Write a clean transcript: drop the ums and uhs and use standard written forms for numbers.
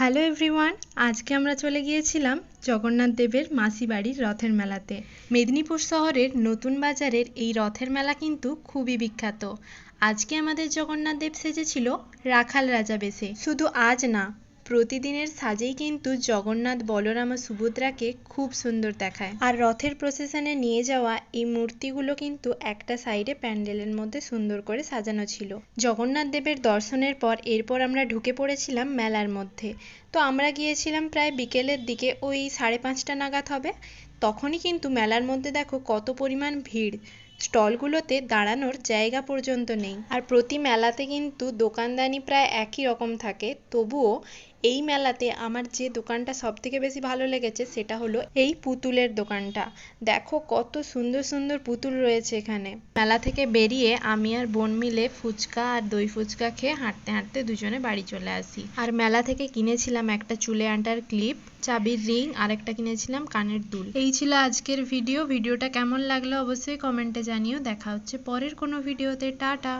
Hello everyone, আজকে আমরা চলে গিয়েছিলাম জগন্নাথ দেবের মাসি বাড়ির রথের মেলাতে। মেদিনীপুর শহরের নতুন বাজারের এই রথের মেলা কিন্তু খুবই বিখ্যাত। আজকে আমাদের জগন্নাথ দেব সেজেছিল রাখাল রাজা বেশে। শুধু আজ না, প্রতিদিনের সাজেই কিন্তু জগন্নাথ, বলরাম ও সুভদ্রাকে খুব সুন্দর দেখায়। আর রথের প্রসেশনে নিয়ে যাওয়া এই মূর্তিগুলো কিন্তু একটা সাইডে প্যান্ডেলের মধ্যে সুন্দর করে সাজানো ছিল। জগন্নাথ দেবের দর্শনের পর এরপর আমরা ঢুকে পড়েছিলাম মেলার মধ্যে। তো আমরা গিয়েছিলাম প্রায় বিকেলের দিকে, ওই 5:30 নাগাদ হবে। তখনই কিন্তু মেলার মধ্যে দেখো কত পরিমাণ ভিড়, স্টলগুলোতে দাঁড়ানোর জায়গা পর্যন্ত নেই। আর প্রতি মেলাতে কিন্তু দোকানদানি প্রায় একই রকম থাকে, তবুও এই মেলাতে আমার যে দোকানটা সব থেকে বেশি ভালো লেগেছে সেটা হলো এই পুতুলের দোকানটা। দেখো কত সুন্দর সুন্দর পুতুল রয়েছে এখানে। মেলা থেকে বেরিয়ে আমি আর বোন মিলে ফুচকা আর দই ফুচকা খেয়ে হাঁটতে হাঁটতে দুজনে বাড়ি চলে আসি। আর মেলা থেকে কিনেছিলাম একটা চুলে আঁটার ক্লিপ, চাবির রিং আর একটা কিনেছিলাম কানের দুল। এই ছিল আজকের ভিডিওটা কেমন লাগলো অবশ্যই কমেন্টে জানিও। দেখা হচ্ছে পরের কোনো ভিডিওতে। টাটা।